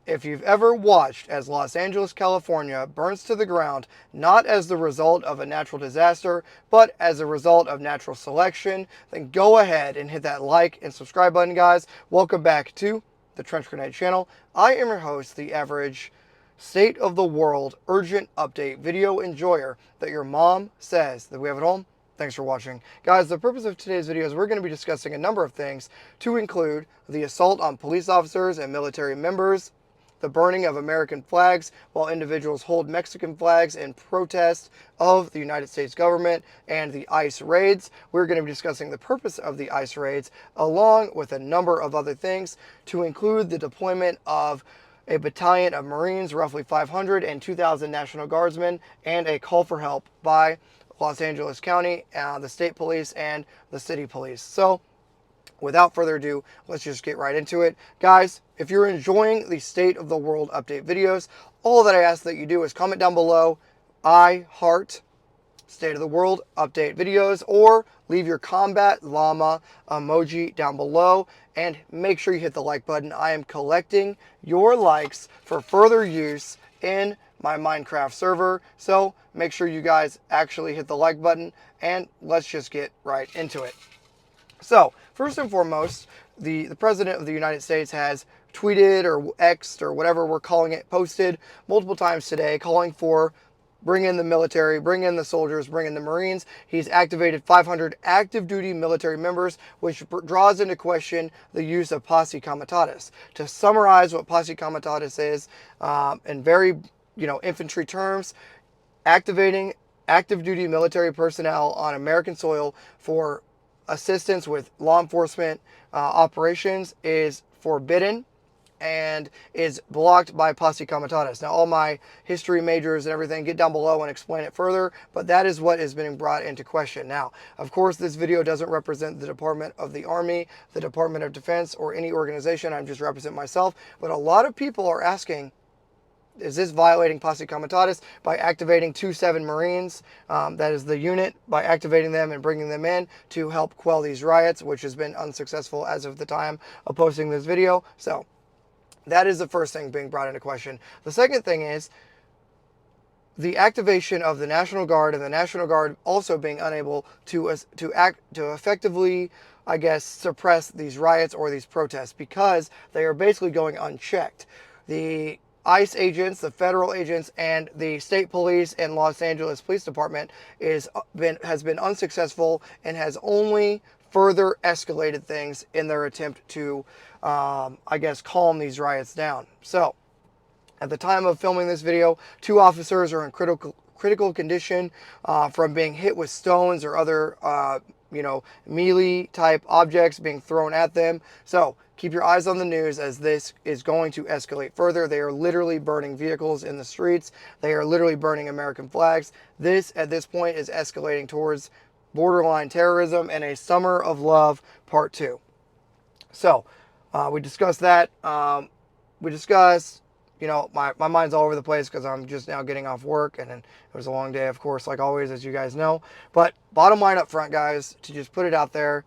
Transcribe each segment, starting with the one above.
If you've ever watched as Los Angeles, California burns to the ground, not as the result of a natural disaster, but as a result of natural selection, then go ahead and hit that like and subscribe button, guys. Welcome back to the Trench Grenade channel. I am your host, the average state of the world urgent update video enjoyer that your mom says that we have at home. Thanks for watching. Guys, the purpose of today's video is we're going to be discussing a number of things to include the assault on police officers and military members, the burning of American flags while individuals hold Mexican flags in protest of the United States government, and the ICE raids. We're going to be discussing the purpose of the ICE raids along with a number of other things to include the deployment of a battalion of Marines, roughly 500, and 2,000 National Guardsmen, and a call for help by Los Angeles County, the state police, and the city police. So without further ado, let's just get right into it. Guys, if you're enjoying the State of the World update videos, all that I ask that you do is comment down below, I heart State of the World update videos, or leave your combat llama emoji down below, and make sure you hit the like button. I am collecting your likes for further use in my Minecraft server, so make sure you guys actually hit the like button, and let's just get right into it. So, first and foremost, the President of the United States has tweeted or X'd or whatever we're calling it, posted multiple times today calling for bring in the military, bring in the soldiers, bring in the Marines. He's activated 500 active duty military members, which draws into question the use of posse comitatus. To summarize what posse comitatus is in very infantry terms, activating active duty military personnel on American soil for assistance with law enforcement operations is forbidden and is blocked by posse comitatus. Now, all my history majors and everything, get down below and explain it further, but that is what is being brought into question. Now, of course, this video doesn't represent the Department of the Army, the Department of Defense, or any organization. I'm just representing myself, but a lot of people are asking, is this violating posse comitatus by activating 2-7 Marines? That is the unit, by activating them and bringing them in to help quell these riots, which has been unsuccessful as of the time of posting this video. So that is the first thing being brought into question. The second thing is the activation of the National Guard, and the National Guard also being unable to effectively, I guess, suppress these riots or these protests because they are basically going unchecked. The ICE agents, the federal agents, and the state police and Los Angeles Police Department has been unsuccessful and has only further escalated things in their attempt to, I guess, calm these riots down. So, at the time of filming this video, 2 officers are in critical condition from being hit with stones or other, melee type objects being thrown at them. So, keep your eyes on the news, as this is going to escalate further. They are literally burning vehicles in the streets. They are literally burning American flags. This, at this point, is escalating towards borderline terrorism and a Summer of Love Part 2. So, we discussed that. We discussed, my mind's all over the place because I'm just now getting off work, and then it was a long day, of course, like always, as you guys know. But bottom line up front, guys, to just put it out there,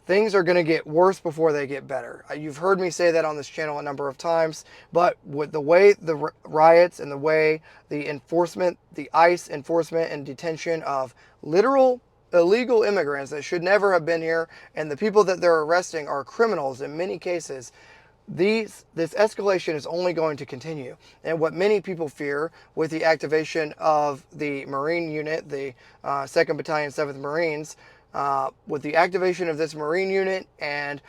things are going to get worse before they get better. You've heard me say that on this channel a number of times, but with the way the riots and the way the enforcement, the ICE enforcement and detention of literal illegal immigrants that should never have been here, and the people that they're arresting are criminals in many cases, this escalation is only going to continue. And what many people fear with the activation of the Marine unit, the 2nd Battalion, 7th Marines, with the activation of this Marine unit and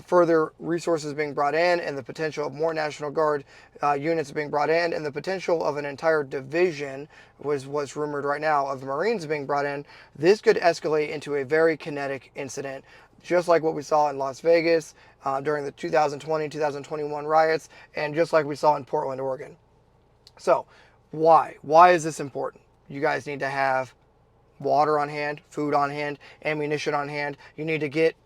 further resources being brought in, and the potential of more National Guard units being brought in, and the potential of an entire division, was what's rumored right now, of Marines being brought in, this could escalate into a very kinetic incident, just like what we saw in Las Vegas during the 2020-2021 riots, and just like we saw in Portland, Oregon. So, why? Why is this important? You guys need to have water on hand, food on hand, ammunition on hand. You need to get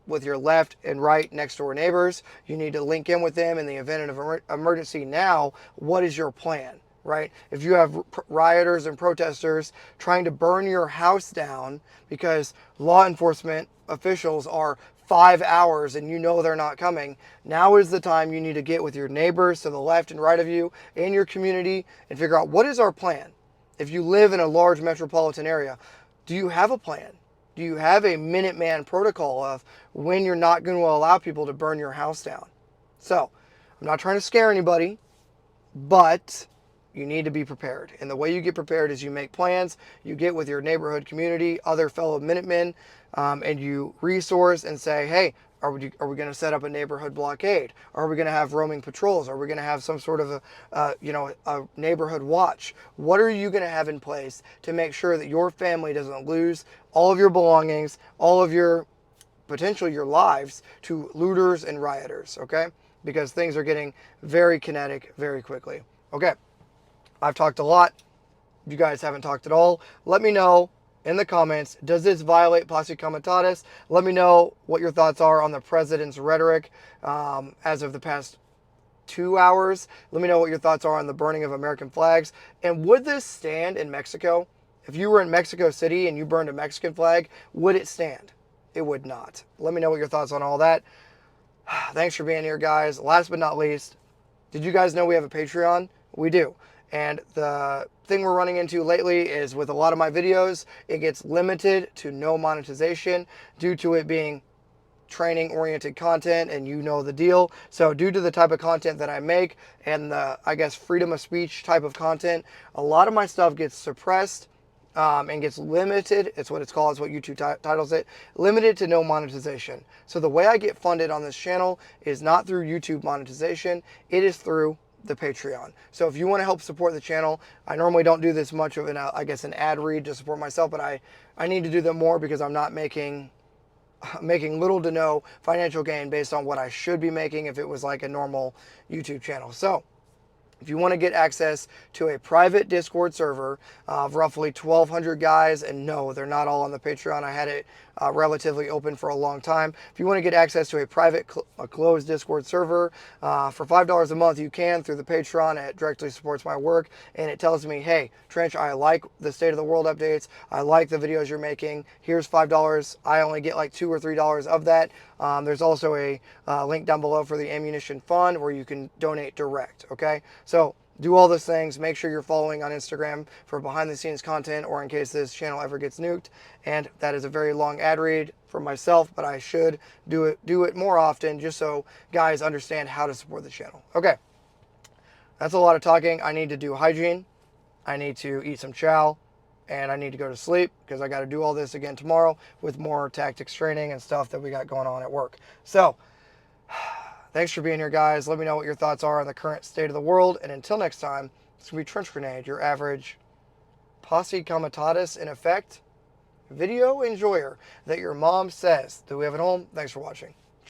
with your left and right next door neighbors. You need to link in with them in the event of an emergency. Now, what is your plan, right? If you have rioters and protesters trying to burn your house down because law enforcement officials are 5 hours and you know they're not coming, now is the time you need to get with your neighbors to the left and right of you in your community and figure out what is our plan. If you live in a large metropolitan area, do you have a plan? Do you have a Minuteman protocol of when you're not going to allow people to burn your house down? So, I'm not trying to scare anybody, but you need to be prepared. And the way you get prepared is you make plans, you get with your neighborhood community, other fellow Minutemen, and you resource and say, hey, are we going to set up a neighborhood blockade? Are we going to have roaming patrols? Are we going to have some sort of a neighborhood watch? What are you going to have in place to make sure that your family doesn't lose all of your belongings, all of your potentially your lives to looters and rioters, okay? Because things are getting very kinetic very quickly. Okay, I've talked a lot. You guys haven't talked at all. Let me know in the comments, does this violate Posse Comitatus? Let me know what your thoughts are on the president's rhetoric as of the past 2 hours. Let me know what your thoughts are on the burning of American flags. And would this stand in Mexico? If you were in Mexico City and you burned a Mexican flag, would it stand? It would not. Let me know what your thoughts on all that. Thanks for being here, guys. Last but not least, did you guys know we have a Patreon? We do. And the thing we're running into lately is with a lot of my videos, it gets limited to no monetization due to it being training oriented content, and you know the deal. So due to the type of content that I make and the, I guess, freedom of speech type of content, a lot of my stuff gets suppressed and gets limited. It's what it's called. It's what YouTube titles it. Limited to no monetization. So the way I get funded on this channel is not through YouTube monetization. It is through the Patreon. So if you want to help support the channel, I normally don't do this much of an, an ad read to support myself, but I need to do that more because I'm not making little to no financial gain based on what I should be making if it was like a normal YouTube channel. So if you want to get access to a private Discord server of roughly 1,200 guys, and no, they're not all on the Patreon. I had it relatively open for a long time. If you want to get access to a private, closed Discord server for $5 a month, you can through the Patreon. It directly supports my work, and it tells me, hey, Trench, I like the State of the World updates. I like the videos you're making. Here's $5. I only get like $2 or $3 of that. There's also a link down below for the ammunition fund where you can donate direct, okay? So do all those things. Make sure you're following on Instagram for behind the scenes content or in case this channel ever gets nuked. And that is a very long ad read for myself, but I should do it more often just so guys understand how to support the channel. Okay, that's a lot of talking. I need to do hygiene. I need to eat some chow. And I need to go to sleep because I got to do all this again tomorrow with more tactics training and stuff that we got going on at work. So thanks for being here, guys. Let me know what your thoughts are on the current state of the world. And until next time, it's going to be Trench Grenade, your average Posse Comitatus in effect video enjoyer that your mom says. Do we have it home? Thanks for watching.